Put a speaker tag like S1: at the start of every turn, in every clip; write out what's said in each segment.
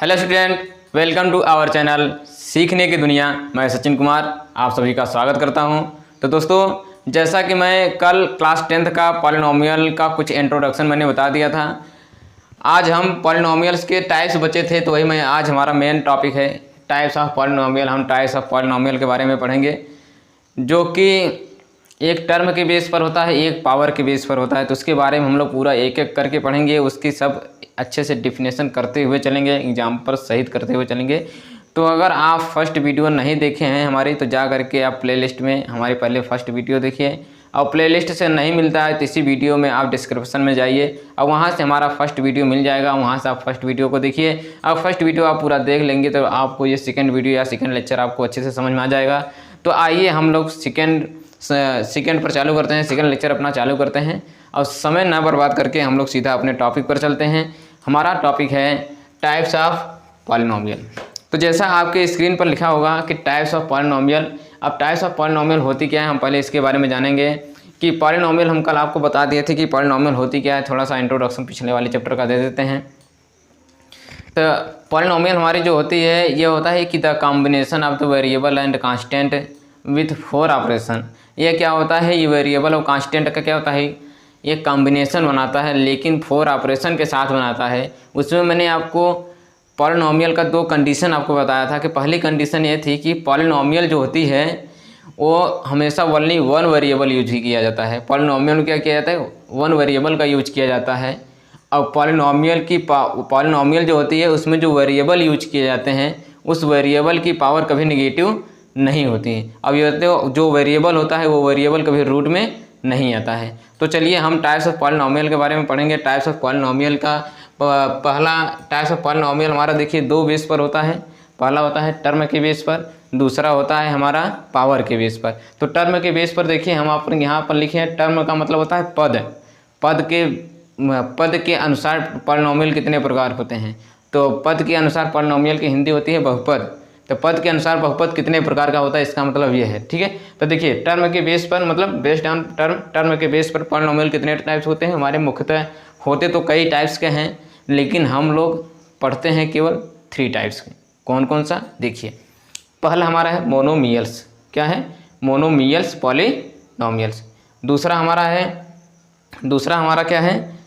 S1: Hello student, welcome to our channel सीखने की दुनिया। मैं सचिन कुमार आप सभी का स्वागत करता हूं। तो दोस्तों, जैसा कि मैं कल क्लास 10th का पॉलिनोमियल का कुछ इंट्रोडक्शन मैंने बता दिया था। आज हम पॉलिनोमियल्स के टाइप्स बचे थे, तो वही मैं आज हमारा मेन टॉपिक है टाइप्स ऑफ पॉलिनोमियल। हम टाइप्स ऑफ पॉलिनोमियल के बारे में पढ़ेंगे, जो कि एक टर्म के बेस पर होता है, एक पावर के बेस पर होता है। तो उसके बारे में हम लोग पूरा एक एक करके पढ़ेंगे, उसकी सब अच्छे से डिफिनेशन करते हुए चलेंगे, एग्जाम्पल सहित करते हुए चलेंगे। तो अगर आप फर्स्ट वीडियो नहीं देखे हैं हमारी, तो जा करके आप प्लेलिस्ट में हमारी पहले फर्स्ट वीडियो देखिए, और प्लेलिस्ट से नहीं मिलता है तो इसी वीडियो में आप डिस्क्रिप्शन में जाइए और वहाँ से हमारा फर्स्ट वीडियो मिल जाएगा, वहाँ से आप फर्स्ट वीडियो को देखिए। और फर्स्ट वीडियो आप पूरा देख लेंगे तो आपको ये सेकेंड वीडियो या सेकेंड लेक्चर आपको अच्छे से समझ में आ जाएगा। तो आइए हम लोग सेकेंड पर चालू करते हैं, सेकेंड लेक्चर अपना चालू करते हैं और समय ना बर्बाद करके हम लोग सीधा अपने टॉपिक पर चलते हैं। हमारा टॉपिक है टाइप्स ऑफ पॉलिनोमियल। तो जैसा आपके स्क्रीन पर लिखा होगा कि टाइप्स ऑफ पॉलिनोमियल। अब टाइप्स ऑफ पॉलिनोमियल होती क्या है, हम पहले इसके बारे में जानेंगे कि पॉलिनोमियल हम कल आपको बता दिए थे कि पॉलिनोमियल होती क्या है। थोड़ा सा इंट्रोडक्शन पिछले वाले चैप्टर का दे देते हैं। तो पॉलिनोमियल हमारी जो होती है, ये होता है कि the combination of the variable and constant with 4 operation. ये क्या होता है, ये वेरिएबल और कांस्टेंट का क्या होता है, ये कॉम्बिनेशन बनाता है, लेकिन 4 ऑपरेशन के साथ बनाता है। उसमें मैंने आपको पॉलिनोमियल का 2 कंडीशन आपको बताया था कि पहली कंडीशन ये थी कि पॉलिनोमियल जो होती है वो हमेशा ओनली 1 वेरिएबल यूज ही किया जाता है। पॉलिनोमियल में क्या किया जाता है, 1 वेरिएबल का यूज किया जाता है। और पॉलिनोमियल जो होती है उसमें जो वेरिएबल यूज किए जाते हैं उस वेरिएबल की पावर कभी नेगेटिव नहीं होती है। अब ये जो वेरिएबल होता है वो वेरिएबल कभी रूट में नहीं आता है। तो चलिए हम टाइप्स ऑफ पॉलिनोमियल के बारे में पढ़ेंगे। टाइप्स ऑफ पॉलिनोमियल का पहला टाइप्स ऑफ पॉलिनोमियल हमारा देखिए 2 बेस पर होता है। पहला होता है टर्म के बेस पर, दूसरा होता है हमारा पावर के बेस पर। तो टर्म के बेस पर देखिए हम आप यहाँ पर लिखे हैं, टर्म का मतलब होता है पद के अनुसार पॉलिनोमियल कितने प्रकार होते हैं। तो पद के अनुसार पॉलिनोमियल की हिंदी होती है बहुपद। तो पद के अनुसार बहुपद कितने प्रकार का होता है, इसका मतलब ये है, ठीक है। तो देखिए टर्म के बेस पर मतलब बेस्ड ऑन टर्म के बेस पर पॉलिनोमियल कितने टाइप्स होते हैं हमारे। मुख्यतः होते तो कई टाइप्स के हैं, लेकिन हम लोग पढ़ते हैं केवल 3 टाइप्स के। कौन कौन सा, देखिए पहला हमारा है मोनोमियल्स। क्या है, मोनोमियल्स पॉलिनोमियल्स। दूसरा हमारा क्या है,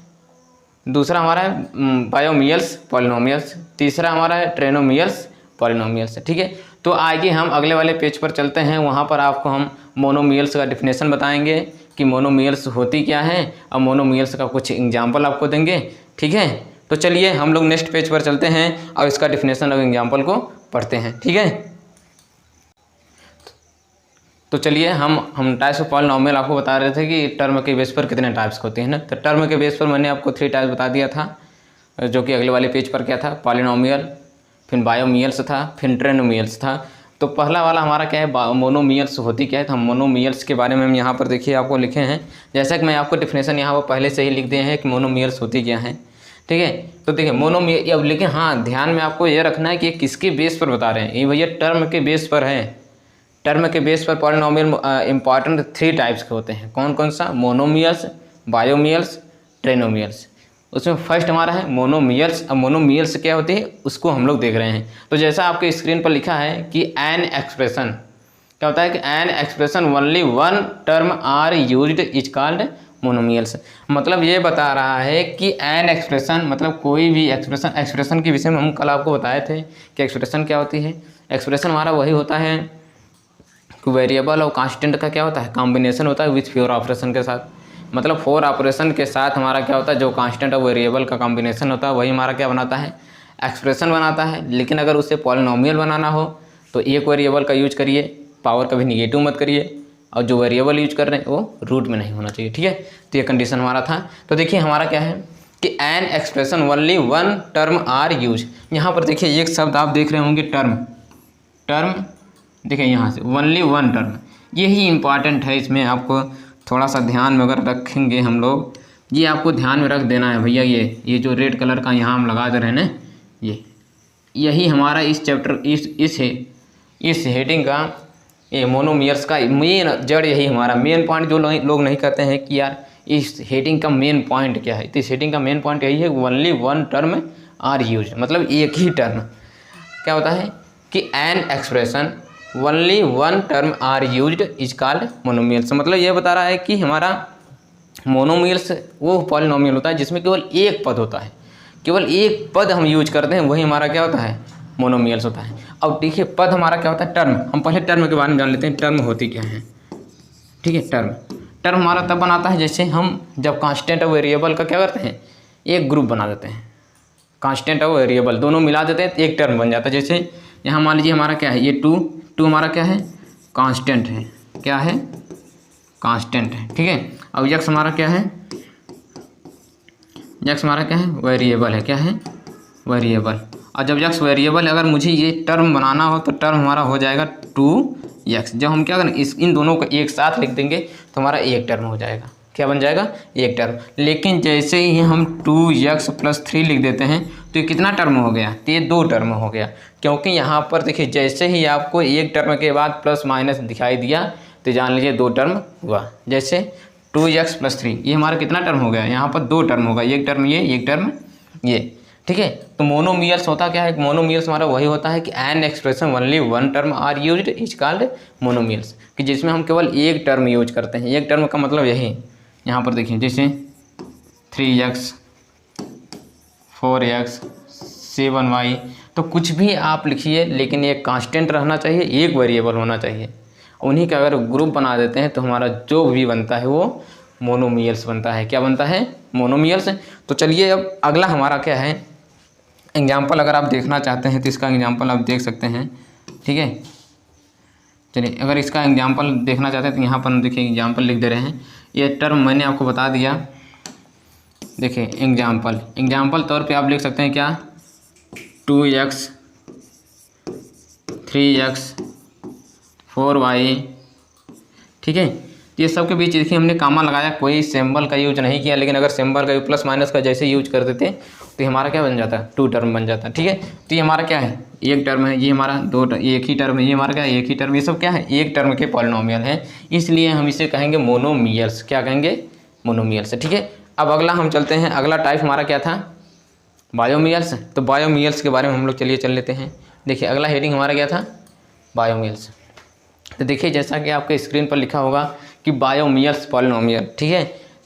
S1: दूसरा हमारा है बायोमियल्स पॉलिनोमियल्स। तीसरा हमारा है ट्रेनोमियल्स पॉलिनोमियल्स, ठीक है। तो आगे हम अगले वाले पेज पर चलते हैं, वहाँ पर आपको हम मोनोमियल्स का डिफिनेशन बताएंगे कि मोनोमियल्स होती क्या है और मोनोमियल्स का कुछ एग्जाम्पल आपको देंगे, ठीक है। तो चलिए हम लोग नेक्स्ट पेज पर चलते हैं और इसका डिफिनेशन और एग्जाम्पल को पढ़ते हैं, ठीक है। तो चलिए हम टाइप्स ऑफ पॉलिनोमियल आपको बता रहे थे कि टर्म के बेस पर कितने टाइप्स होते हैं ना। तो टर्म के बेस पर मैंने आपको 3 टाइप्स बता दिया था, जो कि अगले वाले पेज पर क्या था, पॉलिनोमियल, फिर बायोमियल्स था, फिर ट्रेनोमियल्स था। तो पहला वाला हमारा क्या है, मोनोमियल्स होती क्या है। तो हम मोनोमियल्स के बारे में हम यहाँ पर देखिए आपको लिखे हैं, जैसा कि मैं आपको डिफिनेशन यहाँ पर पहले से ही लिख दिए हैं कि मोनोमियल्स होती क्या है, ठीक है। तो देखिए मोनोमियल, अब लेकिन हाँ ध्यान में आपको ये रखना है कि ये किसके बेस पर बता रहे हैं। ये भैया टर्म के बेस पर है। टर्म के बेस पर पॉलिनोमियल इंपॉर्टेंट 3 टाइप्स के होते हैं। कौन कौन सा, मोनोमियल्स, बायोमियल्स, ट्रेनोमियल्स। उसमें फर्स्ट हमारा है मोनोमियल्स। अब मोनोमियल्स क्या होती है उसको हम लोग देख रहे हैं। तो जैसा आपके स्क्रीन पर लिखा है कि एन एक्सप्रेशन क्या होता है, कि an expression only 1 term are used is called monomials. मतलब ये बता रहा है कि एन एक्सप्रेशन मतलब कोई भी एक्सप्रेशन के विषय में हम कल आपको बताए थे कि एक्सप्रेशन क्या होती है। एक्सप्रेशन हमारा वही होता है कि वेरिएबल और कांस्टेंट का क्या होता है, कॉम्बिनेशन होता है विथ 4 ऑपरेशन के साथ। मतलब 4 ऑपरेशन के साथ हमारा क्या होता है, जो कांस्टेंट और वेरिएबल का कॉम्बिनेशन होता है वही हमारा क्या बनाता है, एक्सप्रेशन बनाता है। लेकिन अगर उसे पॉलिनोमियल बनाना हो तो एक वेरिएबल का यूज करिए, पावर कभी निगेटिव मत करिए, और जो वेरिएबल यूज कर रहे हैं वो रूट में नहीं होना चाहिए, ठीक है। तो ये कंडीशन हमारा था। तो देखिए हमारा क्या है कि an expression only 1 term are use. यहाँ पर देखिए एक शब्द आप देख रहे होंगे टर्म, देखिए यहाँ से ओनली 1 टर्म, यही इंपॉर्टेंट है। इसमें आपको थोड़ा सा ध्यान में अगर रखेंगे हम लोग, ये आपको ध्यान में रख देना है भैया। ये जो रेड कलर का यहाँ हम लगा दे रहे हैं ना, यही हमारा इस चैप्टर इस हेडिंग का, ये मोनोमियल्स का मेन जड़, यही हमारा मेन पॉइंट। जो लोग नहीं कहते हैं कि यार इस हेडिंग का मेन पॉइंट क्या है, तो इस हेडिंग का मेन पॉइंट यही है, ओनली 1 टर्म आर यूज, मतलब एक ही टर्म क्या होता है कि an expression only one term are used is called monomials. मतलब ये बता रहा है कि हमारा मोनोमियल्स वो पॉलिनोमियल होता है जिसमें केवल एक पद होता है, केवल एक पद हम यूज करते हैं, वही हमारा क्या होता है, मोनोमियल्स होता है। अब देखिए पद हमारा क्या होता है, टर्म। हम पहले टर्म के बारे में जान लेते हैं, टर्म होती क्या है। ठीक है, टर्म हमारा तब बनाता है जैसे हम जब कांस्टेंट और वेरिएबल का क्या करते हैं, एक ग्रुप बना देते हैं। कांस्टेंट और वेरिएबल दोनों मिला देते हैं तो एक टर्म बन जाता है। जैसे यहाँ मान लीजिए हमारा क्या है, ये टू हमारा क्या है, कांस्टेंट है। क्या है, कांस्टेंट है। ठीक है, अब यक्स हमारा क्या है, यक्स हमारा क्या है, वेरिएबल है। क्या है, वेरिएबल। और जब यक्स वेरिएबल, अगर मुझे ये टर्म बनाना हो तो टर्म हमारा हो जाएगा 2x। जब हम क्या करें, इन दोनों को एक साथ लिख देंगे तो हमारा एक टर्म हो जाएगा। क्या बन जाएगा, एक टर्म। लेकिन जैसे ही हम 2x + 3 लिख देते हैं तो ये कितना टर्म हो गया, तो ये 2 टर्म हो गया। क्योंकि यहाँ पर देखिए जैसे ही आपको एक टर्म के बाद प्लस माइनस दिखाई दिया तो जान लीजिए 2 टर्म हुआ। जैसे 2x + 3 ये हमारा कितना टर्म हो गया, यहाँ पर 2 टर्म होगा, एक टर्म ये, एक टर्म ये। ठीक है, तो मोनोमियल्स होता क्या है, मोनोमियल्स हमारा वही होता है कि an expression only one term are used is called monomials, कि जिसमें हम केवल एक टर्म यूज करते हैं। एक टर्म का मतलब यही, यहाँ पर देखिए जैसे 3x 4x 7y, तो कुछ भी आप लिखिए लेकिन एक कांस्टेंट रहना चाहिए, एक वेरिएबल होना चाहिए। उन्हीं का अगर ग्रुप बना देते हैं तो हमारा जो भी बनता है वो मोनोमियल्स बनता है। क्या बनता है, मोनोमियल्स। तो चलिए अब अगला हमारा क्या है, एग्जाम्पल अगर आप देखना चाहते हैं तो इसका एग्जाम्पल आप देख सकते हैं। ठीक है, चलिए अगर इसका एग्जाम्पल देखना चाहते हैं तो यहाँ पर देखिए एग्जाम्पल लिख दे रहे हैं। ये टर्म मैंने आपको बता दिया। देखिए एग्जाम्पल तौर पे आप लिख सकते हैं क्या, 2x 3x 4y। ठीक है, ये सब के बीच देखिए हमने कामा लगाया, कोई सिंबल का यूज नहीं किया। लेकिन अगर सिंबल का प्लस माइनस का जैसे यूज कर देते तो हमारा क्या बन जाता है, 2 टर्म बन जाता है। ठीक है, तो ये हमारा क्या है, एक टर्म है, ये हमारा एक ही टर्म है, ये हमारा क्या है, एक ही टर्म। ये सब क्या है, एक टर्म के पॉलिनोमियल है, इसलिए हम इसे कहेंगे मोनोमियल्स। क्या कहेंगे, मोनोमियल्स। ठीक है, अब अगला हम चलते हैं, अगला टाइप हमारा क्या था, बायोमियल्स। तो बायोमियल्स के बारे में हम लोग चल लेते हैं। देखिए अगला हेडिंग हमारा क्या था, बायोमियल्स। तो देखिए जैसा कि आपके स्क्रीन पर लिखा होगा कि बायोमियल्स पॉलिनोमियल। ठीक है,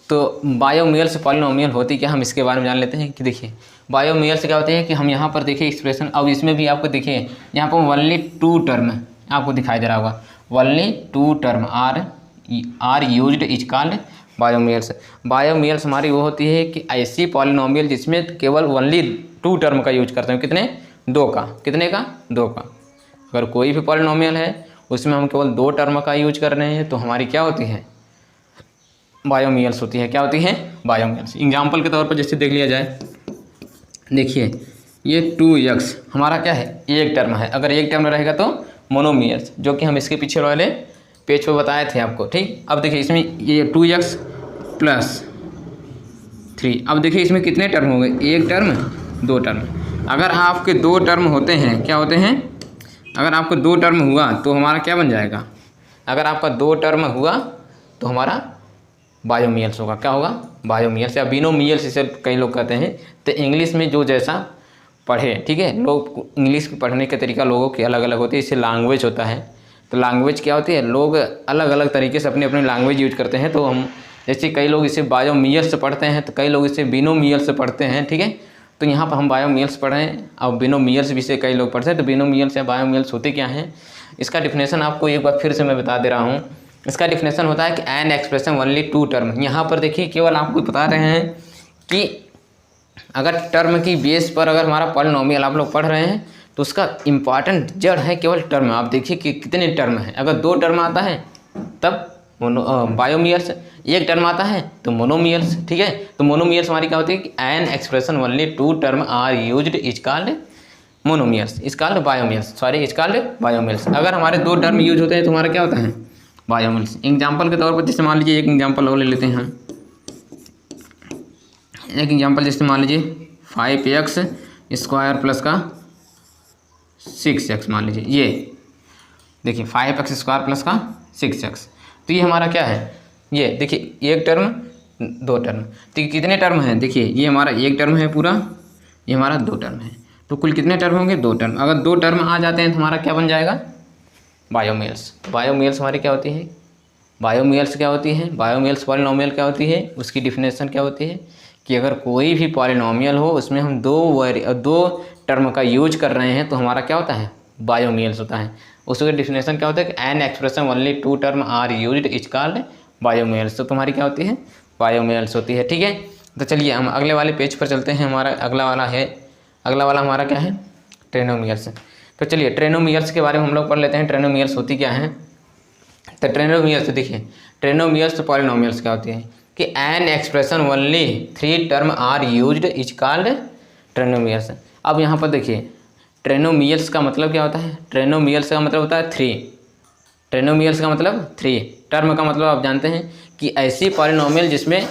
S1: तो बायोमियल्स पॉलिनोमियल होती क्या, हम इसके बारे में जान लेते हैं। कि देखिए बायोमियल्स क्या होते हैं कि हम यहाँ पर देखिए एक्सप्रेशन, अब इसमें भी आपको देखिए यहाँ पर ओनली 2 टर्म आपको दिखाई दे रहा होगा, only 2 term are used is called binomials. Binomials हमारी वो होती है कि ऐसी पॉलिनोमियल जिसमें केवल ओनली 2 टर्म का यूज करते हैं। कितने, 2 का। कितने का, 2 का। अगर कोई भी पॉलिनोमियल है उसमें हम केवल 2 टर्म का यूज कर रहे हैं तो हमारी क्या होती है, बायोमियल्स होती है। क्या होती है, बायोमियल्स। एग्जाम्पल के तौर पर जैसे देख लिया जाए, देखिए ये 2x हमारा क्या है, एक टर्म है। अगर एक टर्म रहेगा तो मोनोमियल्स, जो कि हम इसके पीछे वाले पेज पे बताए थे आपको। ठीक, अब देखिए इसमें ये 2x + 3, अब देखिए इसमें कितने टर्म हो गए, एक टर्म 2 टर्म। अगर आपके 2 टर्म होते हैं, क्या होते हैं, अगर आपको 2 टर्म हुआ तो हमारा क्या बन जाएगा, अगर आपका 2 टर्म हुआ तो हमारा बायोमियल्स होगा। क्या होगा, बायोमियल्स या बिनोमियल्स इसे कई लोग कहते हैं। तो इंग्लिश में जो जैसा पढ़े, ठीक है, लोग इंग्लिश पढ़ने के तरीका लोगों की अलग अलग होती है, इससे लैंग्वेज होता है। तो लैंग्वेज क्या होती है, लोग अलग अलग तरीके से अपनी अपनी लैंग्वेज यूज करते हैं। तो हम जैसे कई लोग इसे बायोमियल्स से पढ़ते हैं तो कई लोग इसे बिनोमियल्स से पढ़ते हैं। ठीक है, तो यहाँ पर हम बायोमियल्स पढ़ रहे हैं और बिनोमियल्स भी से कई लोग पढ़ते हैं। तो बिनोमियल्स या बायोमियल्स होते क्या हैं, इसका डिफिनेशन आपको एक बार फिर से मैं बता दे रहा हूँ। इसका डिफिनेशन होता है कि एन एक्सप्रेशन ओनली 2 टर्म। यहाँ पर देखिए केवल आपको बता रहे हैं कि अगर टर्म की बेस पर अगर हमारा पॉलिनोमियल आप लोग पढ़ रहे हैं तो उसका इम्पॉर्टेंट जड़ है केवल टर्म। आप देखिए कि कितने टर्म हैं, अगर 2 टर्म आता है तब बायोमियल्स, एक टर्म आता है तो मोनोमियल्स। ठीक है, तो मोनोमियल्स हमारी क्या होती है कि an expression only 2 term are used is called monomials, is called binomials, sorry is called binomials. अगर हमारे 2 टर्म यूज होते हैं तो हमारा क्या होता है, बायोमियल्स। एग्जाम्पल के तौर पर जैसे मान लीजिए एक एग्जाम्पल और ले लेते हैं हम। एक एग्जाम्पल जैसे मान लीजिए 5x² + 6x मान लीजिए। ये देखिए 5x² + 6x, तो ये हमारा क्या है, ये देखिए एक टर्म 2 टर्म। तो कितने टर्म हैं, देखिए ये हमारा एक टर्म है पूरा, ये हमारा 2 टर्म है। तो कुल कितने टर्म होंगे? 2 टर्म। अगर 2 टर्म आ जाते हैं तो हमारा क्या बन जाएगा? बायोमेल्स। बायोमेल्स हमारी क्या होती है? बायोमेल्स क्या होती है? बायोमेल्स पॉलिनोमियल क्या होती है? उसकी डिफिनेशन क्या होती है कि अगर कोई भी पॉलिनोमियल हो उसमें हम दो टर्म का यूज कर रहे हैं तो हमारा क्या होता है? बायोमेल्स होता है। उसका डिफिनेशन क्या होता है कि an expression only 2 term are used is called binomials. तो तुम्हारी क्या होती है? बायोमेल्स होती है। ठीक है, तो चलिए हम अगले वाले पेज पर चलते हैं। हमारा अगला वाला हमारा क्या है? ट्रेनोमियर्स। तो चलिए ट्रेनोमियर्स के बारे में हम लोग पढ़ लेते हैं। ट्रेनोमियर्स होती क्या है? तो ट्रेनोमियर्स देखिए, ट्रेनोमियर्स पॉलिनोमियल्स क्या होती है कि an expression only 3 term are used is called trinomials. अब यहाँ पर देखिए ट्रेनोमियल्स का मतलब क्या होता है? ट्रेनोमियल्स का मतलब होता है 3। ट्रेनोमियल्स का मतलब 3, टर्म का मतलब आप जानते हैं कि ऐसी पॉलिनोमियल जिसमें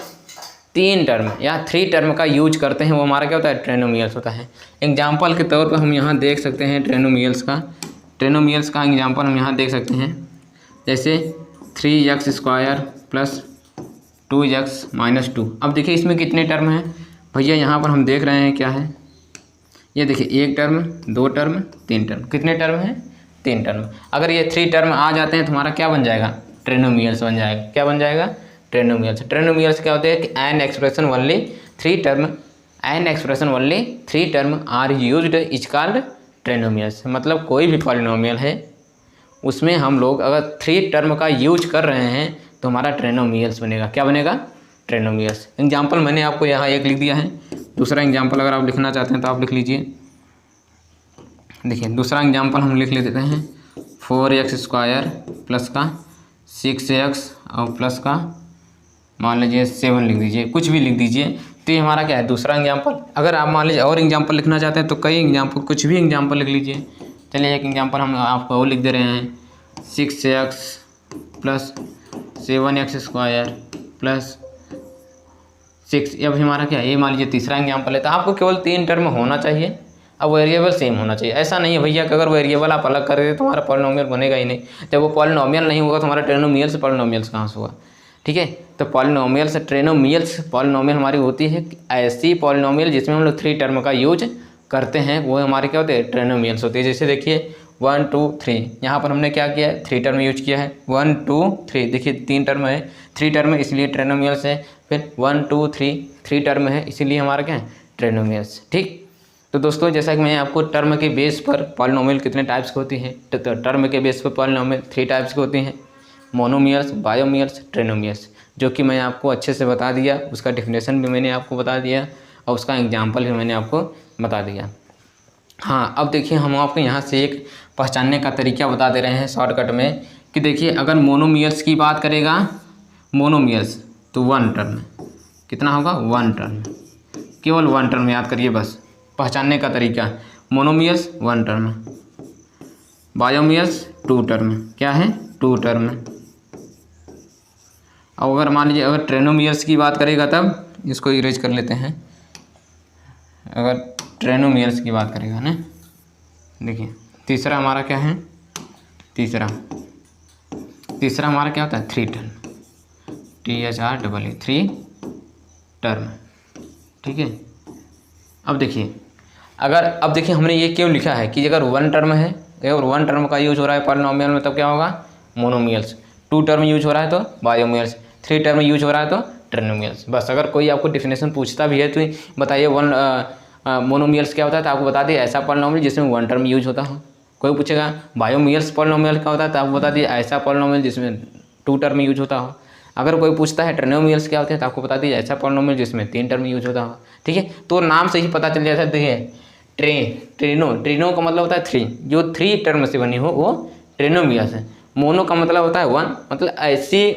S1: 3 टर्म या 3 टर्म का यूज करते हैं वो हमारा क्या होता है? ट्रेनोमियल्स होता है। एग्जाम्पल के तौर पर हम यहाँ देख सकते हैं ट्रेनोमियल्स का एग्जाम्पल हम यहाँ देख सकते हैं। जैसे 3x² + 2x - 2। अब देखिए इसमें कितने टर्म हैं भैया? यहाँ पर हम देख रहे हैं क्या है, ये देखिए 1 टर्म, 2 टर्म, 3 टर्म। कितने टर्म हैं? 3 टर्म। अगर ये 3 टर्म आ जाते हैं तो हमारा क्या बन जाएगा? ट्रेनोमियल्स बन जाएगा। क्या बन जाएगा? ट्रेनोमियल्स। ट्रेनोमियल्स क्या होते हैं कि an expression only 3 term are used is called trinomials. मतलब कोई भी पॉलिनोमियल है उसमें हम लोग अगर 3 टर्म का यूज कर रहे हैं तो हमारा ट्रेनोमियल्स बनेगा। क्या बनेगा? ट्रेनोमियल्स। एग्जाम्पल मैंने आपको यहाँ एक लिख दिया है। दूसरा एग्जाम्पल अगर आप लिखना चाहते हैं तो आप लिख लीजिए। देखिए दूसरा एग्जाम्पल हम लिख लेते हैं 4x² प्लस का 6x और प्लस का मान लीजिए 7 लिख दीजिए, कुछ भी लिख दीजिए। तो ये हमारा क्या है? दूसरा एग्जाम्पल। अगर आप मान लीजिए और एग्जाम्पल लिखना चाहते हैं तो कई एग्जाम्पल, कुछ भी एग्जाम्पल लिख लीजिए। चलिए एक एग्जाम्पल हम आपको और लिख दे रहे हैं 6x + 7x² प्लस 6। अब हमारा क्या है? ये मान लीजिए तीसरा एग्जाम्पल है। तो आपको केवल 3 टर्म होना चाहिए। अब वेरिएबल सेम होना चाहिए। ऐसा नहीं है भैया कि अगर वेरिएबल आप अलग कर देते तो हमारा पॉलिनोमियल बनेगा ही नहीं। जब वो पॉलिनोमियल नहीं होगा तो हमारा ट्रेनोमियल्स पॉलिनोमियल्स कहाँ से हुआ? ठीक है, तो पॉलिनोमियल्स ट्रेनोमियल्स पॉलिनोमियल हमारी होती है ऐसी पॉलिनोमियल जिसमें हम लोग 3 टर्म का यूज करते हैं, वो हमारे क्या होते हैं? ट्रेनोमियल्स होती है। जैसे देखिए 1 2 3, यहाँ पर हमने क्या किया है? 3 टर्म यूज किया है। 1 2 3, देखिए 3 टर्म है, 3 टर्म है इसलिए ट्रेनोमियल्स है। फिर 1 2 3 टर्म है इसीलिए हमारा क्या है? ट्रेनोमियल्स। ठीक, तो दोस्तों जैसा कि मैं आपको टर्म के बेस पर पॉलिनोमियल कितने टाइप्स की होती है, तो टर्म के बेस पर पॉलिनोमियल 3 टाइप्स की होती हैं, मोनोमियल्स, बायोमियल्स, ट्रेनोमियल्स, जो कि मैं आपको अच्छे से बता दिया। उसका डिफिनेशन भी मैंने आपको बता दिया और उसका एग्जाम्पल भी मैंने आपको बता दिया। हाँ, अब देखिए हम आपको यहाँ से एक पहचानने का तरीका बता दे रहे हैं शॉर्टकट में कि देखिए अगर मोनोमियल्स की बात करेगा, मोनोमियल्स तो 1 टर्म। कितना होगा? 1 टर्म। केवल 1 टर्म याद करिए बस, पहचानने का तरीका। Monomials 1 term, binomials 2 term. क्या है? 2 टर्म। अब अगर मान लीजिए अगर ट्रेनोमियल्स की बात करेगा तब इसको इरेज कर लेते हैं। अगर ट्रेनोमियल्स की बात करेगा ना, देखिए तीसरा हमारा क्या है? तीसरा हमारा क्या होता है? 3 टर्म, THREE 3 टर्म। ठीक है, अब देखिए अब देखिए हमने ये क्यों लिखा है कि अगर 1 टर्म है, अगर 1 टर्म का यूज हो रहा है पॉलिनोमियल में तब क्या होगा? मोनोमियल्स। 2 टर्म यूज हो रहा है तो बायोमियल्स। 3 टर्म यूज हो रहा है तो ट्रेनोमियल्स। बस अगर कोई आपको डिफिनेशन पूछता भी है तो बताइए मोनोमियल्स क्या होता है तो आपको बता दिए ऐसा पॉलिनोमियल जिसमें 1 टर्म यूज होता हो। कोई पूछेगा बायोमियल्स पॉलिनोमियल क्या होता है तो आपको बता दिए ऐसा पॉलिनोमियल जिसमें 2 टर्म यूज होता हो। अगर कोई पूछता है ट्रेनोमियल्स क्या होते हैं तो आपको बता दीजिए ऐसा पॉलिनोमियल जिसमें 3 टर्म यूज होता हो। ठीक है, तो नाम से ही पता चल जाता है। देखिए ट्रेनो का मतलब होता है 3, जो 3 टर्म से बनी हो वो ट्रेनोमियल्स है। मोनो का मतलब होता है 1, मतलब ऐसी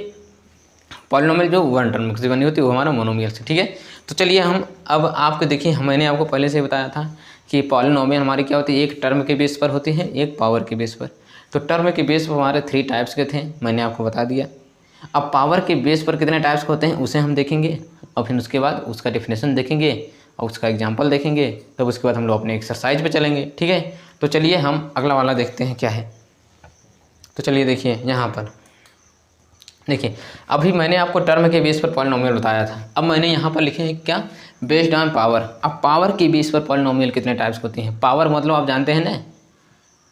S1: पॉलिनोमियल जो 1 टर्म से बनी होती है वो हमारा मोनोमियल्स है। ठीक है, तो चलिए हम अब आपको देखिए, मैंने आपको पहले से ही बताया था कि पॉलिनोमियल हमारी क्या होती है? एक टर्म के बेस पर होती है, एक पावर के बेस पर। तो टर्म के बेस पर हमारे 3 टाइप्स के थे, मैंने आपको बता दिया। अब पावर के बेस पर कितने टाइप्स के होते हैं उसे हम देखेंगे और फिर उसके बाद उसका डेफिनेशन देखेंगे और उसका एग्जाम्पल देखेंगे, तब उसके बाद हम लोग अपने एक्सरसाइज पे चलेंगे। ठीक है, तो चलिए हम अगला वाला देखते हैं क्या है। तो चलिए देखिए यहाँ पर देखिए, अभी मैंने आपको टर्म के बेस पर पॉलिनोमियल बताया था। अब मैंने यहाँ पर लिखे हैं क्या? Based on power. अब पावर के बेस पर पॉलिनोमियल कितने टाइप्स होती हैं? पावर मतलब आप जानते हैं ना,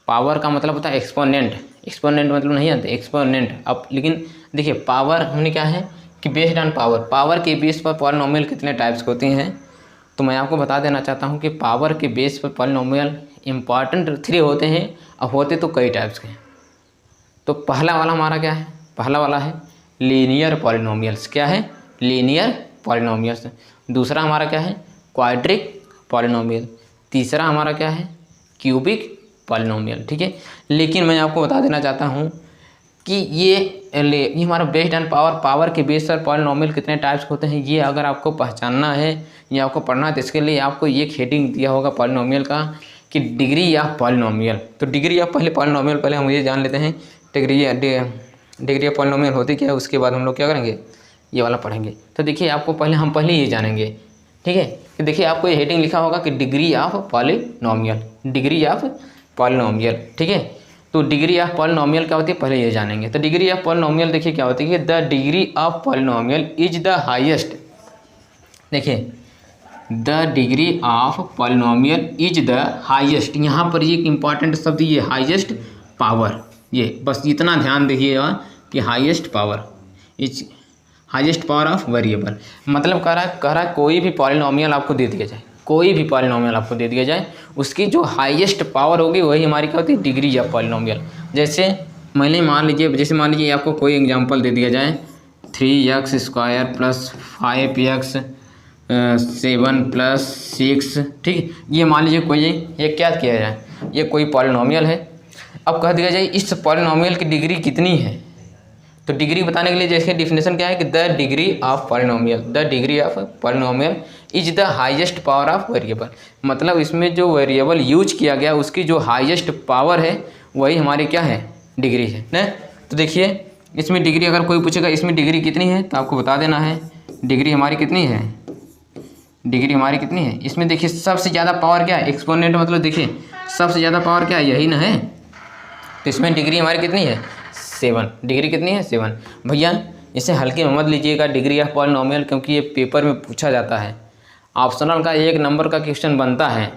S1: पावर का मतलब होता है एक्सपोनेंट। एक्सपोनेंट मतलब नहीं आते, एक्सपोनेंट। अब लेकिन देखिए पावर हमने क्या है कि बेस्ड ऑन पावर, पावर के बेस पर पॉलिनोमियल कितने टाइप्स होती हैं। तो मैं आपको बता देना चाहता हूँ कि पावर के बेस पर पॉलिनोमियल इंपॉर्टेंट 3 होते हैं, अब होते तो कई टाइप्स के हैं। तो पहला वाला हमारा क्या है? पहला वाला है लीनियर पॉलिनोमियल्स। क्या है? Linear polynomials. दूसरा हमारा क्या है? Quadric polynomial. तीसरा हमारा क्या है? Cubic polynomial. ठीक है, लेकिन मैं आपको बता देना चाहता हूँ कि ये हमारा बेस्ड ऑन पावर, पावर के बेस पर पॉलिनोमियल कितने टाइप्स होते हैं, ये अगर आपको पहचानना है या आपको पढ़ना है तो इसके लिए आपको एक हेडिंग दिया होगा पॉलिनोमियल का कि डिग्री ऑफ पॉलिनोमियल। तो डिग्री ऑफ पॉलिनोमियल पहले हम ये जान लेते हैं, डिग्री ऑफ पॉलिनोमियल होती क्या है, उसके बाद हम लोग क्या करेंगे, ये वाला पढ़ेंगे। तो देखिए आपको पहले ये जानेंगे। ठीक है, कि देखिए आपको ये हेडिंग लिखा होगा कि degree of polynomial, degree of polynomial. ठीक है, तो डिग्री ऑफ पॉलिनोमियल क्या होती है पहले ये जानेंगे। तो डिग्री ऑफ पॉलिनोमियल देखिए क्या होती है, the degree of polynomial is the highest. देखिए the degree of polynomial is the highest, यहाँ पर ये एक इंपॉर्टेंट शब्द ये हाईएस्ट पावर, ये बस इतना ध्यान दीजिएगा कि highest power is highest power of variable. मतलब कह रहा है कोई भी पॉलिनोमियल आपको दे दिया जाए, कोई भी पॉलिनोमियल आपको दे दिया जाए, उसकी जो हाईएस्ट पावर होगी वही हमारी क्या होती है, डिग्री ऑफ पॉलिनोमियल। जैसे मान लीजिए आपको कोई एग्जांपल दे दिया जाए 3x² + 5x 7 + 6। ठीक, ये मान लीजिए कोई ये क्या किया जाए, ये कोई पॉलिनोमियल है। अब कह दिया जाए इस पॉलिनोमियल की डिग्री कितनी है, तो डिग्री बताने के लिए जैसे डिफिनेशन क्या है कि the degree of polynomial, the degree of polynomial is the highest power of variable. मतलब इसमें जो वेरिएबल यूज किया गया उसकी जो हाईएस्ट पावर है वही हमारी क्या है, डिग्री है ना। तो देखिए इसमें डिग्री अगर कोई पूछेगा इसमें डिग्री कितनी है तो आपको बता देना है डिग्री हमारी कितनी है, डिग्री हमारी कितनी है। इसमें देखिए सबसे ज़्यादा पावर क्या है, एक्सपोनेंट मतलब देखिए सबसे ज़्यादा पावर क्या है, यही ना है। तो इसमें डिग्री हमारी कितनी है, 7। डिग्री कितनी है, 7। भैया इसे हल्के में मत लीजिएगा डिग्री ऑफ पॉलिनोमियल, क्योंकि ये पेपर में पूछा जाता है, ऑप्शनल का 1 नंबर का क्वेश्चन बनता है,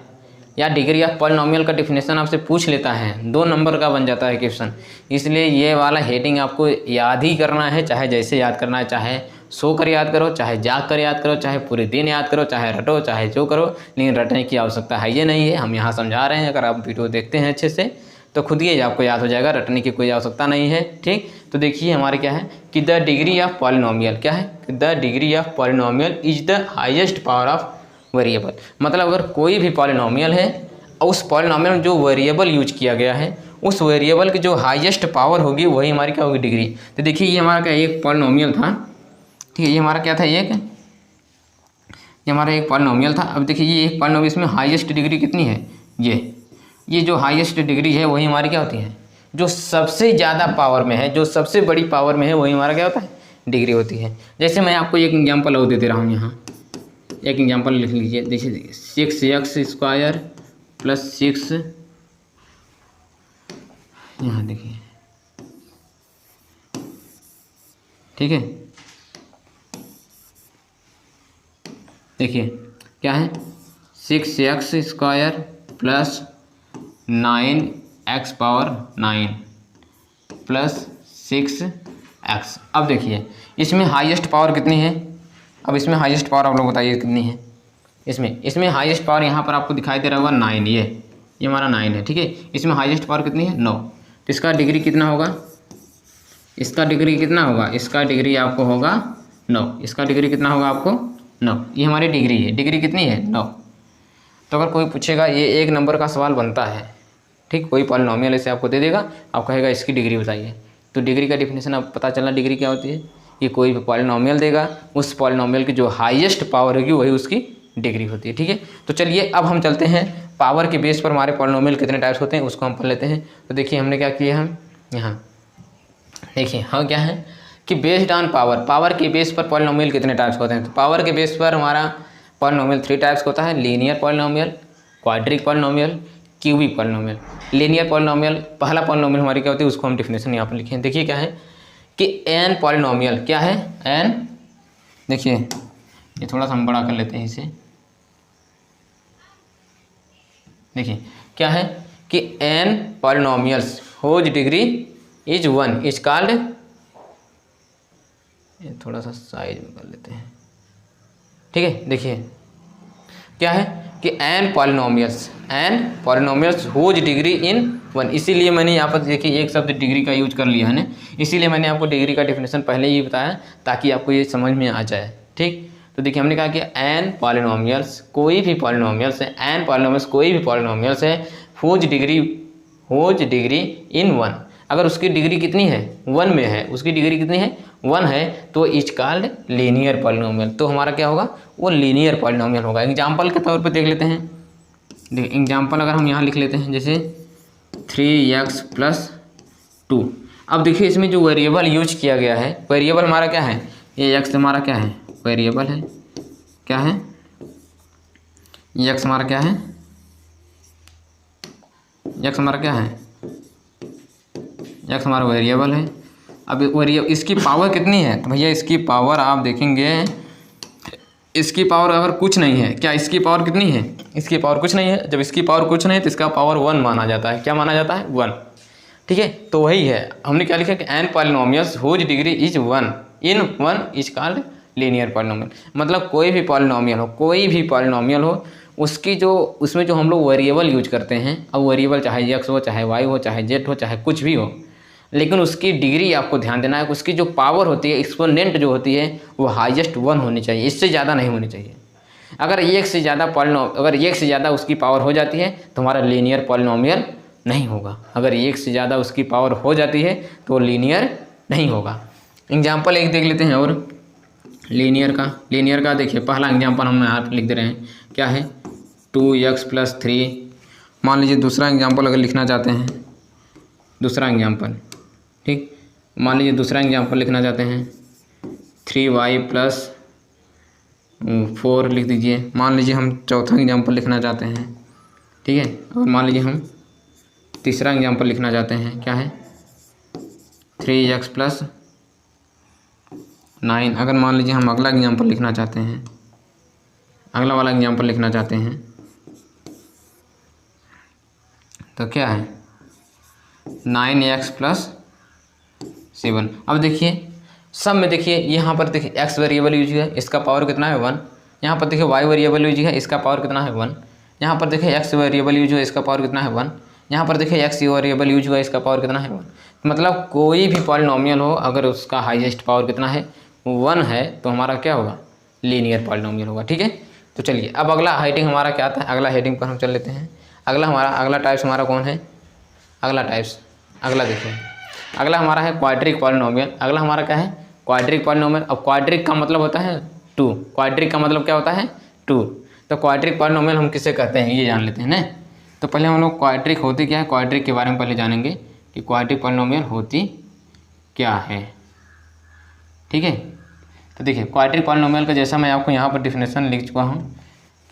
S1: या डिग्री ऑफ पॉलिनोमियल का डिफिनेशन आपसे पूछ लेता है 2 नंबर का बन जाता है क्वेश्चन। इसलिए ये वाला हेडिंग आपको याद ही करना है, चाहे जैसे याद करना है, चाहे सो कर याद करो, चाहे जाग कर याद करो, चाहे पूरे दिन याद करो, चाहे रटो, चाहे जो करो, लेकिन रटने की आवश्यकता है ये नहीं है। हम यहाँ समझा रहे हैं, अगर आप वीडियो देखते हैं अच्छे से तो खुद ही आपको याद हो जाएगा, रटने की कोई आवश्यकता नहीं है। ठीक, तो देखिए हमारे क्या है कि द डिग्री ऑफ पॉलिनोमियल क्या है, the degree of polynomial is the highest power of variable. मतलब अगर कोई भी पॉलिनोमियल है और उस पॉलिनोमियल में जो वेरिएबल यूज किया गया है उस वेरिएबल की जो हाईएस्ट पावर होगी वही हमारी क्या होगी, डिग्री। तो देखिए ये हमारा क्या एक पॉलिनोमियल था, ठीक है, ये हमारा क्या था, ये हमारा एक पॉलिनोमियल था। अब देखिए ये एक पॉलिनोमियल, इसमें हाईएस्ट डिग्री कितनी है, ये जो हाईएस्ट डिग्री है वही हमारी क्या होती है, जो सबसे ज़्यादा पावर में है, जो सबसे बड़ी पावर में है वही हमारा क्या होता है, डिग्री होती है। जैसे मैं आपको एक एग्जांपल और दे दे रहा हूँ, यहाँ एक एग्जांपल लिख लीजिए। देखिए 6x² + 6, यहाँ देखिए, ठीक है, देखिए क्या है 6x² + 9x⁹ + 6x। अब देखिए इसमें हाईएस्ट पावर कितनी है, अब इसमें हाईएस्ट पावर आप लोग बताइए कितनी है। इसमें हाईएस्ट पावर यहाँ पर आपको दिखाई दे रहा होगा 9, ये हमारा 9 है, ठीक है। इसमें हाईएस्ट पावर कितनी है, 9। तो इसका डिग्री कितना होगा, इसका डिग्री कितना होगा, इसका डिग्री आपको होगा 9, इसका डिग्री कितना होगा आपको 9। ये हमारी डिग्री है, डिग्री कितनी है 9। तो अगर कोई पूछेगा ये 1 नंबर का सवाल बनता है, ठीक, कोई पॉलिनोमियल ऐसे आपको दे देगा, आप कहेगा इसकी डिग्री बताइए। तो डिग्री का डिफिनेशन अब पता चला डिग्री क्या होती है, ये कोई भी पॉलिनोमियल देगा उस पॉलिनोमियल की जो हाईएस्ट पावर होगी वही उसकी डिग्री होती है, ठीक है। तो चलिए अब हम चलते हैं पावर के बेस पर हमारे पॉलिनोमियल कितने टाइप्स होते हैं उसको हम पढ़ लेते हैं। तो देखिए हमने क्या किया, हम यहाँ देखिए हाँ क्या है कि बेस्ड ऑन पावर, पावर के बेस पर पॉलिनोमियल कितने टाइप्स होते हैं। तो पावर के बेस पर हमारा पॉलिनोमियल 3 टाइप्स होता है, linear polynomial, quadric polynomial, cubic polynomial. Linear polynomial, पहला पॉलिनोमियल हमारी क्या होती है उसको हम डिफिनेशन यहाँ पर लिखें। देखिए क्या है कि n पॉलिनोमियल क्या है, n, देखिए ये थोड़ा सा हम बड़ा कर लेते हैं इसे, देखिए क्या है कि an polynomials whose degree is 1 is called, ये थोड़ा सा साइज में कर लेते हैं, ठीक है। देखिए क्या है कि an polynomials whose degree in 1, इसीलिए मैंने यहाँ पर देखिए एक शब्द डिग्री का यूज कर लिया है ना, इसीलिए मैंने आपको डिग्री का डेफिनेशन पहले ही बताया ताकि आपको ये समझ में आ जाए, ठीक। तो देखिए हमने कहा कि एन पॉलिनोमियल्स कोई भी पॉलिनोमियल्स है, एन पॉलिनोमियल्स कोई भी पॉलिनोमियल्स है होज डिग्री इन 1, अगर उसकी डिग्री कितनी है 1 में है, उसकी डिग्री कितनी है 1 है, तो इज कॉल्ड लीनियर पॉलिनोमियल, तो हमारा क्या होगा वो लीनियर पॉलिनोमियल होगा। एग्जाम्पल के तौर पे देख लेते हैं, देखिए एग्जाम्पल अगर हम यहाँ लिख लेते हैं जैसे 3x + 2। अब देखिए इसमें जो वेरिएबल यूज किया गया है, वेरिएबल हमारा क्या है, ये x हमारा क्या है वेरिएबल है, क्या है x हमारा क्या है, x हमारा क्या है, x हमारा वेरिएबल है। अब वेरिएबल इसकी पावर कितनी है, तो भैया इसकी पावर आप देखेंगे, इसकी पावर अगर कुछ नहीं है, क्या इसकी पावर कितनी है, इसकी पावर कुछ नहीं है। जब इसकी पावर कुछ नहीं है तो इसका पावर 1 माना जाता है, क्या माना जाता है 1, ठीक है। तो वही है, हमने क्या लिखा कि an polynomials whose degree is 1 in 1 is called linear polynomial, मतलब कोई भी पॉलिनोमियल हो उसकी जो उसमें जो हम लोग वेरिएबल यूज करते हैं, अब वेरिएबल चाहे x हो चाहे y हो चाहे z हो चाहे कुछ भी हो, लेकिन उसकी डिग्री आपको ध्यान देना है, उसकी जो पावर होती है एक्सपोनेंट जो होती है वो हाईएस्ट 1 होनी चाहिए, इससे ज़्यादा नहीं होनी चाहिए। अगर एक से ज़्यादा उसकी पावर हो जाती है तो हमारा लीनियर पॉलिनोमियल नहीं होगा, अगर एक से ज़्यादा उसकी पावर हो जाती है तो लीनियर नहीं होगा। एग्जाम्पल एक देख लेते हैं और लीनियर का देखिए पहला एग्जाम्पल हम यहाँ पर लिख दे रहे हैं, क्या है 2x + 3। मान लीजिए दूसरा एग्जाम्पल अगर लिखना चाहते हैं, दूसरा एग्जाम्पल, ठीक, मान लीजिए दूसरा एग्जाम्पल लिखना चाहते हैं 3y + 4 लिख दीजिए। मान लीजिए हम चौथा एग्जाम्पल लिखना चाहते हैं, ठीक है, और मान लीजिए हम तीसरा एग्जाम्पल लिखना चाहते हैं, क्या है 3x + 9। अगर मान लीजिए हम अगला एग्जाम्पल लिखना चाहते हैं, अगला वाला एग्जाम्पल लिखना चाहते हैं, तो क्या है 9x + 7। अब देखिए सब में देखिए यहाँ पर देखिए x वेरिएबल यूज है, इसका पावर कितना है 1, यहाँ पर देखिए y वेरिएबल यूज है, इसका पावर कितना है 1, यहाँ पर देखिए x वेरिएबल यूज है, इसका पावर कितना है 1, यहाँ पर देखिए x वेरिएबल यूज हुआ, इसका पावर कितना है 1। मतलब कोई भी पॉलिनोमियल हो अगर उसका हाईएस्ट पावर कितना है 1 है तो हमारा क्या होगा लीनियर पॉलिनोमियल होगा, ठीक है। तो चलिए अब अगला हेडिंग हमारा क्या आता है, अगला हेडिंग पर हम चल लेते हैं। अगला टाइप्स हमारा कौन है, अगला देखिए अगला हमारा है क्वाड्रिक पॉलिनोमियल। अगला हमारा क्या है क्वाड्रिक पॉलिनोमियल। अब क्वाड्रिक का मतलब होता है 2, क्वाड्रिक का मतलब क्या होता है 2। तो क्वाड्रिक पॉलिनोमियल हम किसे कहते हैं ये जान लेते हैं ना। तो पहले हम लोग क्वाड्रिक होती क्या है, क्वाड्रिक के बारे में पहले जानेंगे कि क्वाड्रिक पॉलिनोमियल होती क्या है, ठीक है। तो देखिए क्वाड्रिक पॉलिनोमियल का जैसा मैं आपको यहाँ पर डिफिनेशन लिख चुका हूँ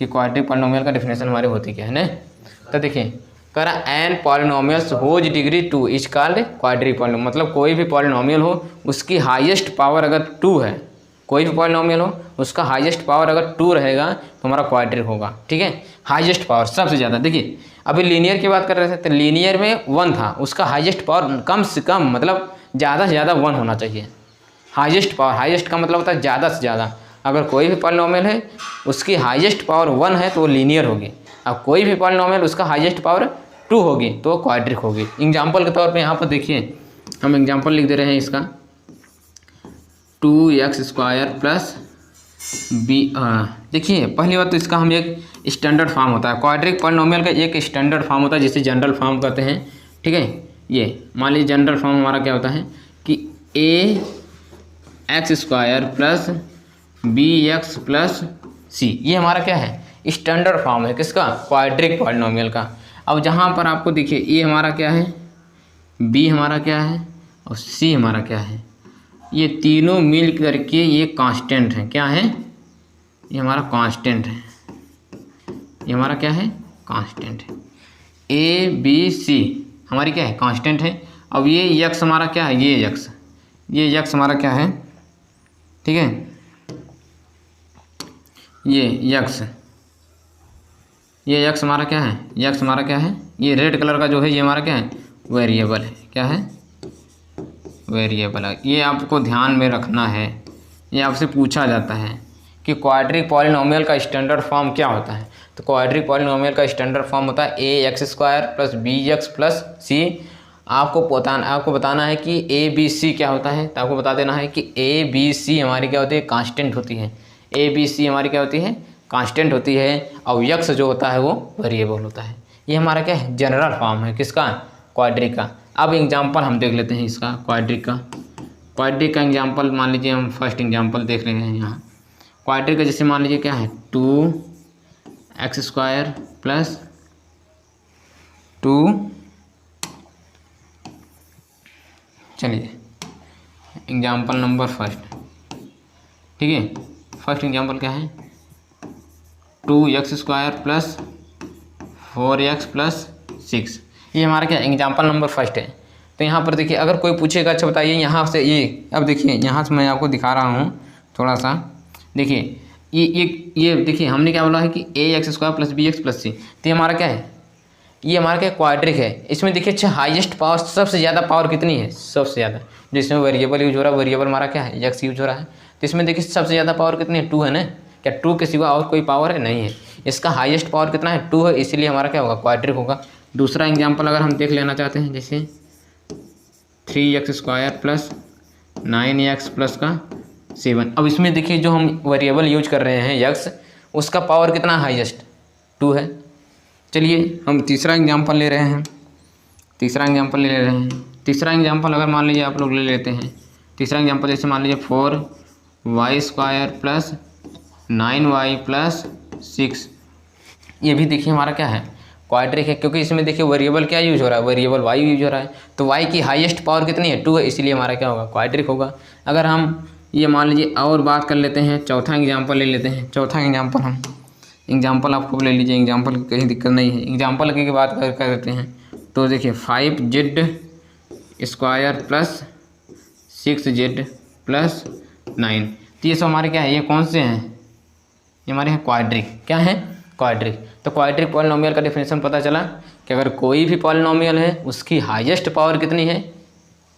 S1: कि क्वाड्रिक पॉलिनोमियल का डिफिनेशन हमारे होती क्या है ना। तो देखिए करा an polynomials whose degree 2 is called quadric polynomial, मतलब कोई भी पॉलिनोमियल हो उसकी हाईएस्ट पावर अगर 2 है, कोई भी पॉलिनोमियल हो उसका हाईएस्ट पावर अगर 2 रहेगा तो हमारा क्वाड्रिक होगा, ठीक है। हाईएस्ट पावर सबसे ज़्यादा, देखिए अभी लीनियर की बात कर रहे थे तो लीनियर में 1 था, उसका हाईएस्ट पावर कम से कम मतलब ज़्यादा से ज़्यादा 1 होना चाहिए। हाईएस्ट पावर, हाईएस्ट का मतलब होता है ज़्यादा से ज़्यादा। अगर कोई भी पॉलिनोमियल है उसकी हाईएस्ट पावर 1 है तो वो लीनियर होगी, अब कोई भी पॉलिनोमियल उसका हाईएस्ट पावर 2 होगी तो क्वाड्रिक होगी। एग्जाम्पल के तौर पे यहाँ पर देखिए हम एग्जाम्पल लिख दे रहे हैं इसका 2x² + b। देखिए पहली बात तो इसका हम एक स्टैंडर्ड फॉर्म होता है, क्वाड्रिक पॉलिनोमियल का एक स्टैंडर्ड फॉर्म होता है जिसे जनरल फॉर्म कहते हैं, ठीक है। ये मान लीजिए जनरल फॉर्म हमारा क्या होता है कि ax² + bx + c, ये हमारा क्या है स्टैंडर्ड फॉर्म है किसका क्वाड्रिक पॉलिनोमियल का। अब जहाँ पर आपको देखिए ए हमारा क्या है, बी हमारा क्या है और सी हमारा क्या है, ये तीनों मिल करके ये कांस्टेंट है, क्या है ये हमारा कांस्टेंट है, ये हमारा क्या है कांस्टेंट है। ए बी सी हमारी क्या है कांस्टेंट है। अब ये यक्स हमारा क्या है, ये यक्स हमारा क्या है, ठीक है, ये ये एक्स हमारा क्या है, ये एक्स हमारा क्या है, ये रेड कलर का जो है ये हमारा क्या है, वेरिएबल है। क्या है, वेरिएबल है। ये आपको ध्यान में रखना है, ये आपसे पूछा जाता है कि क्वाड्रिक पॉलिनोमियल का स्टैंडर्ड फॉर्म क्या होता है। तो क्वाड्रिक पॉलिनोमियल का स्टैंडर्ड फॉर्म होता है A X square plus B X plus C. आपको बताना है कि ए बी सी क्या होता है। तो आपको बता देना है कि ए बी सी हमारी क्या होती है, कांस्टेंट होती है। ए बी सी हमारी क्या होती है, कांस्टेंट होती है। और यक्स जो होता है वो वेरिएबल होता है। ये हमारा क्या है, जनरल फॉर्म है किसका, क्वाड्रिक का। अब एग्जाम्पल हम देख लेते हैं इसका, क्वाड्रिक का एग्जाम्पल मान लीजिए हम फर्स्ट एग्जाम्पल देख रहे हैं यहाँ। क्वाड्रिक का जैसे मान लीजिए क्या है, 2x स्क्वायर प्लस 2, चलिए एग्जाम्पल नंबर फर्स्ट, ठीक है। फर्स्ट एग्जाम्पल क्या है, 2x square plus 4x plus 6। ये हमारा क्या एग्जाम्पल नंबर फर्स्ट है। तो यहाँ पर देखिए अगर कोई पूछेगा, अच्छा बताइए यहाँ से ये, अब देखिए यहाँ से मैं आपको दिखा रहा हूँ थोड़ा सा, देखिए ये देखिए हमने क्या बोला है कि A X square plus B X plus C. तो ये हमारा क्या है, ये हमारा क्या क्वाड्रिक है। इसमें देखिए अच्छा हाईएस्ट पावर, सबसे ज़्यादा पावर कितनी है, सबसे ज़्यादा, जिसमें वेरिएबल यूज हो रहा है, वेरिएबल हमारा क्या है, एक्स यूज हो रहा है। तो इसमें देखिए सबसे ज़्यादा पावर कितनी है, 2 है ना। क्या 2 के सिवा और कोई पावर है, नहीं है। इसका हाईएस्ट पावर कितना है, 2 है, इसीलिए हमारा क्या होगा, क्वाड्रिक होगा। दूसरा एग्जाम्पल अगर हम देख लेना चाहते हैं, जैसे 3x square plus 9x plus का 7। अब इसमें देखिए जो हम वेरिएबल यूज कर रहे हैं x, उसका पावर कितना हाईएस्ट, 2 है। चलिए हम तीसरा एग्जांपल ले रहे हैं। तीसरा एग्जांपल अगर मान लीजिए आप लोग ले लेते हैं, तीसरा एग्जांपल जैसे मान लीजिए 4y square plus 9y plus 6। ये भी देखिए हमारा क्या है, क्वाड्रिक है, क्योंकि इसमें देखिए वेरिएबल क्या यूज हो रहा है, वेरिएबल y यूज हो रहा है। तो y की हाईएस्ट पावर कितनी है, 2 है, इसीलिए हमारा क्या होगा, क्वाड्रिक होगा। अगर हम ये मान लीजिए और बात कर लेते हैं, चौथा एग्जांपल ले लेते हैं। चौथा एग्जांपल हम एग्जांपल आपको ले लीजिए, एग्जांपल की कहीं दिक्कत नहीं है। एग्जांपल की बात कर देते हैं, तो देखिए 5z square plus 6z plus 9। तो ये सब हमारे क्या है, ये कौन से हैं, ये हमारे हैं क्वाड्रिक। क्या है, क्वाड्रिक। तो क्वाड्रिक पॉलिनोमियल का डेफिनेशन पता चला कि अगर कोई भी पॉलिनोमियल है उसकी हाईएस्ट पावर कितनी है,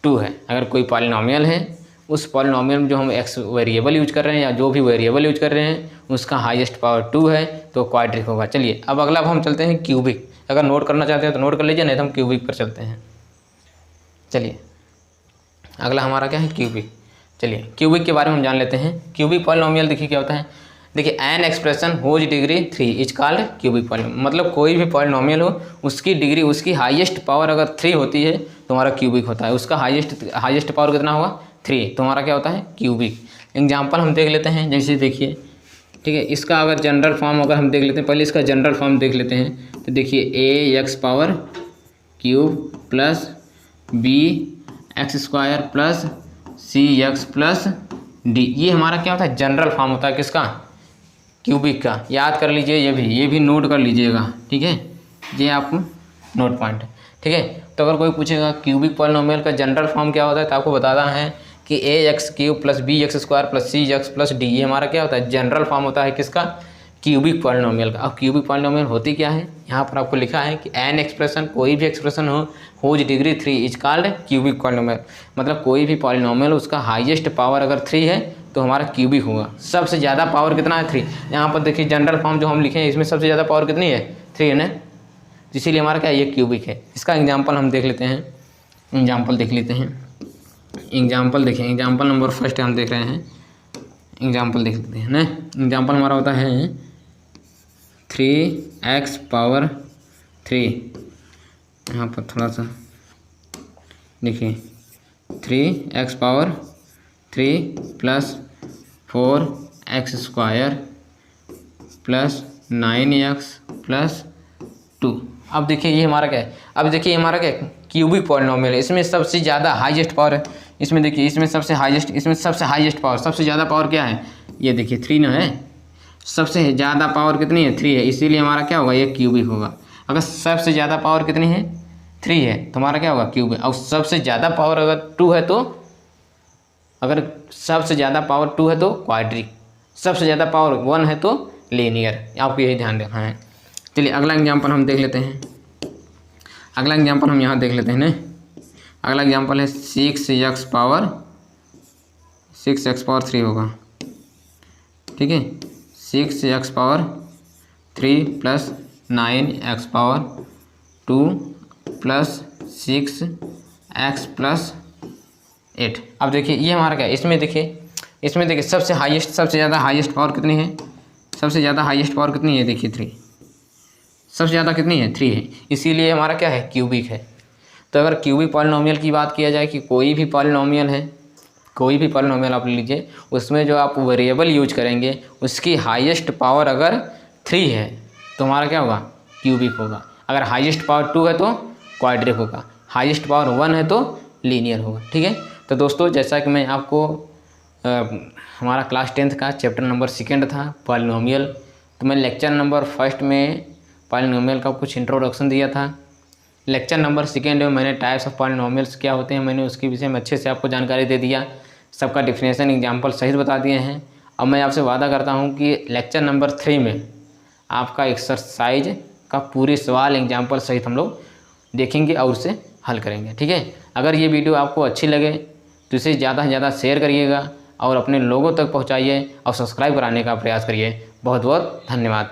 S1: 2 है। अगर कोई पॉलिनोमियल है, उस पॉलिनोमियल में जो हम एक्स वेरिएबल यूज कर रहे हैं या जो भी वेरिएबल यूज कर रहे हैं उसका हाईएस्ट पावर 2 है, तो क्वाड्रिक होगा। चलिए अब अगला हम चलते हैं क्यूबिक। अगर नोट करना चाहते हैं तो नोट कर लीजिए, नहीं तो हम क्यूबिक पर चलते हैं। चलिए अगला हमारा क्या है, क्यूबिक। चलिए क्यूबिक के बारे में हम जान लेते हैं। क्यूबिक पॉलिनोमियल देखिए क्या होता है, देखिए an expression whose degree 3 is called cubic polynomial. मतलब कोई भी पॉलिनोमियल हो, उसकी डिग्री, उसकी हाईएस्ट पावर अगर 3 होती है तो हमारा क्यूबिक होता है। उसका हाईएस्ट पावर कितना होगा, 3, तो हमारा क्या होता है, क्यूबिक। एग्जाम्पल हम देख लेते हैं, जैसे देखिए, ठीक है, इसका अगर जनरल फॉर्म अगर हम देख लेते हैं, पहले इसका जनरल फॉर्म देख लेते हैं। तो देखिए A X power cube plus B X square plus C X plus D, ये हमारा क्या होता है, जनरल फॉर्म होता है किसका, क्यूबिक का। याद कर लीजिए, ये भी नोट कर लीजिएगा, ठीक है, ये आपको नोट पॉइंट है, ठीक है। तो अगर कोई पूछेगा क्यूबिक पॉलिनोमियल का जनरल फॉर्म क्या होता है, तो आपको बताना है कि A X cube plus B X square plus C X plus D, ये हमारा क्या होता है, जनरल फॉर्म होता है किसका, क्यूबिक पॉलिनोमियल का। अब क्यूबिक पॉलिनोमियल होती क्या है, यहाँ पर आपको लिखा है कि एन एक्सप्रेशन, कोई भी एक्सप्रेशन हो whose degree 3 is called cubic polynomial. मतलब कोई भी पॉलिनोमियल उसका हाईएस्ट पावर अगर 3 है तो हमारा क्यूबिक होगा। सबसे ज़्यादा पावर कितना है, 3। यहाँ पर देखिए जनरल फॉर्म जो हम लिखे हैं इसमें सबसे ज़्यादा पावर कितनी है, 3 है ना, इसीलिए हमारा क्या, ये क्यूबिक है। इसका एग्जाम्पल हम देख लेते हैं, एग्जाम्पल देख लेते हैं। एग्जाम्पल देखें, एग्जाम्पल नंबर फर्स्ट हम देख रहे हैं, एग्जाम्पल देख लेते हैं ना। एग्जाम्पल हमारा होता है 3x पावर 3। यहाँ पर थोड़ा सा देखिए, 3x power 3 plus 4x square plus 9x plus 2। अब देखिए ये हमारा क्या है, अब देखिए हमारा क्या है, क्यूबिक पॉलिनोमियल है। इसमें सबसे ज़्यादा हाईएस्ट पावर है, इसमें देखिए, इसमें सबसे हाईएस्ट पावर, सबसे ज़्यादा पावर क्या है, ये देखिए 3 ना है, सबसे ज़्यादा पावर कितनी है, 3 है, इसीलिए हमारा क्या होगा, ये क्यूबिक होगा। अगर सबसे ज़्यादा पावर कितनी है, 3 है, तो हमारा क्या होगा, क्यूबिक। और सबसे ज़्यादा पावर अगर 2 है, तो अगर सबसे ज़्यादा पावर 2 है तो क्वाड्रिक, सबसे ज़्यादा पावर 1 है तो लीनियर। आपको यही ध्यान रखना है। चलिए अगला एग्जाम्पल हम देख लेते हैं। अगला एग्जाम्पल हम यहाँ देख लेते हैं ना। अगला एग्जाम्पल है 6x पावर 3 होगा, ठीक है। 6x power 3 plus 9x power 2 plus 6x plus 8। अब देखिए ये हमारा क्या है, इसमें देखिए सबसे ज़्यादा हाईएस्ट पावर कितनी है, सबसे ज़्यादा हाईएस्ट पावर कितनी है, देखिए 3, सबसे ज़्यादा कितनी है 3 है, इसीलिए हमारा क्या है क्यूबिक है। तो अगर क्यूबिक पॉलिनोमियल की बात किया जाए कि कोई भी पॉलिनोमियल है, कोई भी पॉलिनोमियल आप लीजिए, उसमें जो आप वेरिएबल यूज करेंगे उसकी हाईएस्ट पावर अगर 3 है तो हमारा क्या होगा, क्यूबिक होगा। अगर हाईएस्ट पावर 2 है तो क्वाड्रिक होगा, हाईएस्ट पावर 1 है तो लीनियर होगा, ठीक है। तो दोस्तों जैसा कि मैं आपको हमारा क्लास 10th का चैप्टर नंबर 2 था पॉलिनोमियल, तो मैं लेक्चर नंबर 1 में पॉलिनोमियल का कुछ इंट्रोडक्शन दिया था। लेक्चर नंबर 2 में मैंने टाइप्स ऑफ पॉलिनोमियल्स क्या होते हैं, मैंने उसके विषय में अच्छे से आपको जानकारी दे दिया, सबका डिफिनेशन एग्जाम्पल सहित बता दिए हैं। अब मैं आपसे वादा करता हूँ कि लेक्चर नंबर 3 में आपका एक्सरसाइज का पूरे सवाल एग्जाम्पल सहित हम लोग देखेंगे और उसे हल करेंगे, ठीक है। अगर ये वीडियो आपको अच्छी लगे तो इसे ज़्यादा से ज़्यादा शेयर करिएगा और अपने लोगों तक पहुँचाइए और सब्सक्राइब कराने का प्रयास करिए। बहुत बहुत धन्यवाद।